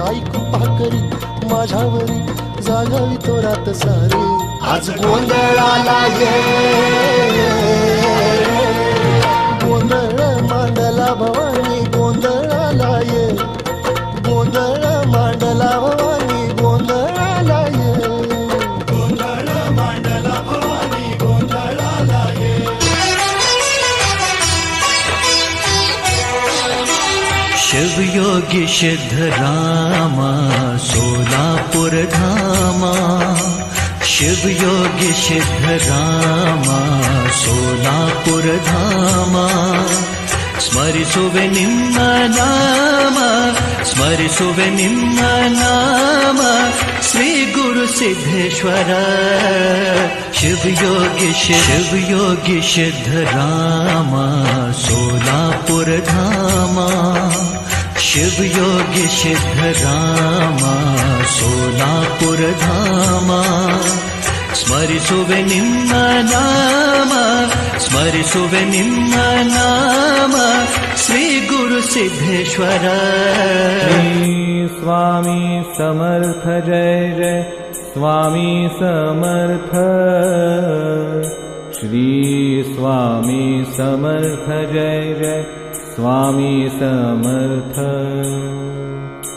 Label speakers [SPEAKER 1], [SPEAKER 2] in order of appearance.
[SPEAKER 1] ऐकू पाकरी माझ्यावरी जागावी तो रात सारे आज गोंधळाला ये गोंधळ मांडला भवानी गोंधळाला ये गोंधळ मांडला भवानी गोंधळाला ये गोंधळ मांडला भवानी गोंधळाला ये
[SPEAKER 2] शिवयोगी सिद्धरामा सोलापुर धामा शिवयोगी सिद्धरामा सोलापुर धामा स्मरिसुवे निम्न नाम स्मरिसुवे निम्न नाम श्री गुरु सिद्धेश्वर शिवयोगी सिद्धरामा सोलापुर धामा शिवयोगी सिद्धरामा सोलापुर धामा स्मरिसुवे निम्न नाम स्मरिसुवे निम्न नाम श्री गुरु सिद्धेश्वर
[SPEAKER 3] श्री स्वामी समर्थ जय जय स्वामी समर्थ श्री स्वामी समर्थ जय जय स्वामी समर्थ